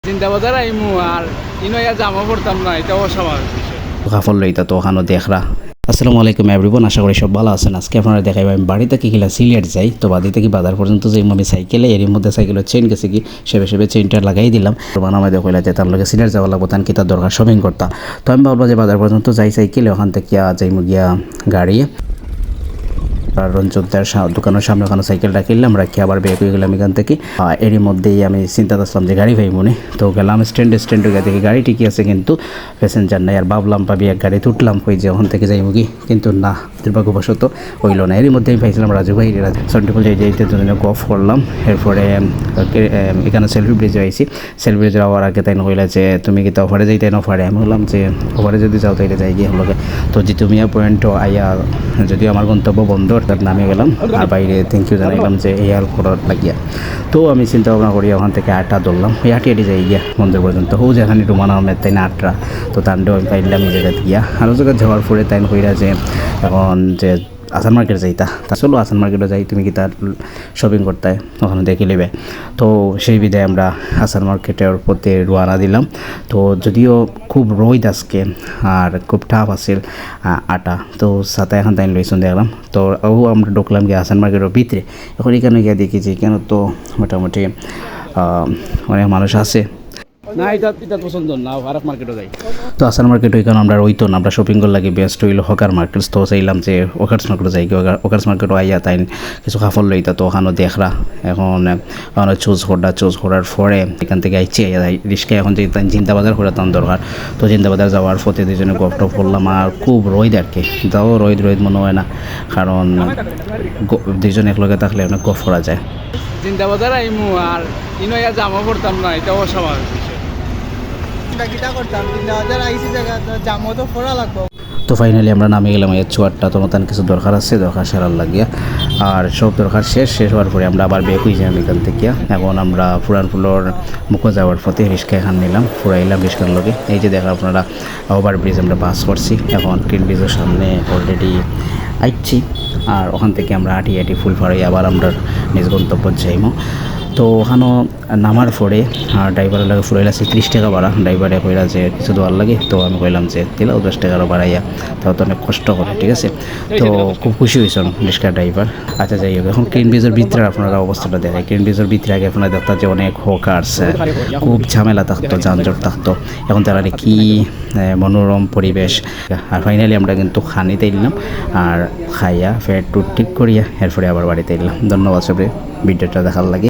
জিন্দাবাজার আইমু আর ইনয়া জামা পড়তাম না, এটা অস্বাভাবিক বিষয়। গাফল লইতা তো ওখানো দেখরা। আসসালামু আলাইকুম এভরিওয়ান, আশা করি সব ভালো আছেন। আজকে আপনারা দেখাইব আমি বাড়ি থেকে কিলা সিলেট যাই, তো বাড়ি থেকে বাজার পর্যন্ত যাই আমি সাইকেলে, এর মধ্যে সাইকেলের চেইন গেছে কি সেবে চেইনটা লাগাই দিলাম। বানামাই দেখলা যে তার লগে সিলেট যাওয়া লাগবো, তান কি তার দরকার শপিং করতা। তো আমি ভাবলাম যে বাজার পর্যন্ত যাই সাইকেলে, ওখান থেকে যাইমু গিয়া গাড়ি আর রঞ্জনদার দোকানের সামনে ওখানে সাইকেলটা কিনলাম, রাখি আবার বের হয়ে গেলাম এখান থেকে। এরই মধ্যেই আমি চিন্তা করছিলাম যে গাড়ি ভাই মনে, তো গেলাম স্ট্যান্ডে গিয়ে দেখি গাড়ি ঠিকই আছে কিন্তু প্যাসেঞ্জার নাই। আর ভাবলাম পাবি এক গাড়ি তুটলাম কই যে ওখান থেকে যাইব কি, কিন্তু না, দুর্ভাগ্যবশত হইল না। এরই মধ্যে আমি পাইছিলাম রাজু ভাই, সন্টিপুল যাইতে দুজনে গফ করলাম। এরপরে এখানে সেলফি ব্রিজে আইছি। সেলফি ব্রিজে যাওয়ার আগে তাই হইলে যে তুমি কি তো অফারে যাইতে না অফারে, আমি বললাম যে অফারে যদি যাও তাইলে যাই গিয়ে হলো। তো জিতুমিয়া পয়েন্টও আইয়া, যদিও আমার গন্তব্য বন্দর, তার নামে গেলাম আর বাইরে থ্যাংক ইউ জানাইলাম যে এই হেল্প করার লাগিয়া। তো আমি চিন্তা ভাবনা করি ওখান থেকে আটটা ধরলাম, ওই হাঁটি যাই গিয়া মন্দির পর্যন্ত। হো যেখানে রুমান আহমেদ তাই না আটটা, তো তান্ডেও আমি পাইলাম এই জায়গাতে গিয়া। আরও জায়গায় যাওয়ার পরে তাই কইরা যে এখন যে আসান মার্কেট যাইতা, তা চলো আসান মার্কেটে যাই, তুমি কি তার শপিং করতে ওখানে দেখে নেবে। তো সেই বিধায় আমরা আসান মার্কেটের প্রতি রওনা দিলাম। তো যদিও খুব রোদ আজকে আর খুব টাফ আছিল আটা, তো সাথে এখন তাই লইছুন দেখলাম। তো আমরা ঢুকলাম গিয়ে আসান মার্কেটের ভিতরে। এখন এখানে গিয়ে দেখেছি কেন তো মোটামুটি অনেক মানুষ আছে। না, এটা পছন্দ না, আরেক মার্কেটে যাই। তো আসান মার্কেট ওইখানে আমরা রইতো না, আমরা শপিং করলে লাগে বেস্ট হইল হকার মার্কেট। তো চাইলাম যে ওকার্স মার্কেটে যাই, ওকার্স মার্কেটও আইয়া তাই কিছু কাপড় লইতা, তো ওখানে দেখরা। এখন চুজ করার পরে এখান থেকে আইছি রিক্সায় এখন যে জিন্দাবাজার করে তার দরকার। তো জিন্দাবাজার যাওয়ার পথে দুজনে গপ টপ করলাম। আর খুব রোদ আর কি, তাও রোদ মনে হয় না, কারণ দুইজন একলগে থাকলে অনেক গপ করা যায়। জিন্দাবাজার আইমু আর ইনয়া জামা পড়তাম না, এটা অস্বাভাবিক বিষয়। তো ফাইনালি আমরা নামে গেলাম এই চুয়ারটা। তো নতুন কিছু দরকার আছে, দরকার সারার লাগিয়া। আর সব দরকার শেষ হওয়ার পরে আমরা আবার বের হয়ে যাই এখান থেকে। এখন আমরা পুরান ফুলোর মুখো যাওয়ার পথে রিক্সা এখান নিলাম, ফুরাইলাম রিক্সার লগে। এই যে দেখলাম আপনারা ওভার ব্রিজ আমরা পাস করছি, এখন গ্রিন ব্রিজের সামনে অলরেডি আইছি। আর ওখান থেকে আমরা হাঁটি ফুলফাড়াই আবার আমরা নিজ গন্তব্য যাইমো। তো ওখানেও নামার পরে ড্রাইভারের লাগে ফুরাইলা 30 টাকা ভাড়া। ড্রাইভারে কইলা যে কিছু দেওয়ার লাগে, তো আমি কইলাম যে দিলাও 10 টাকারও বাড়াইয়া, তাও তো অনেক কষ্ট করে, ঠিক আছে। তো খুব খুশি হয়েছেন রিক্সা ড্রাইভার। আচ্ছা যাই হোক, এখন ক্লিন ব্রিজের ভিতরে আপনারা অবস্থাটা দেখায়। ক্লিন ব্রিজের ভিতরে আগে আপনারা দেখতেন যে অনেক হকার্স, খুব ঝামেলা থাকতো, যানজট থাকতো। এখন তারা কি মনোরম পরিবেশ। আর ফাইনালি আমরা কিন্তু খানিতে এলাম, আর খাইয়া ফের টুট ঠিক করিয়া এরপরে আবার বাড়িতে এলাম। ধন্যবাদ সবাই ভিডিওটা দেখার লাগে।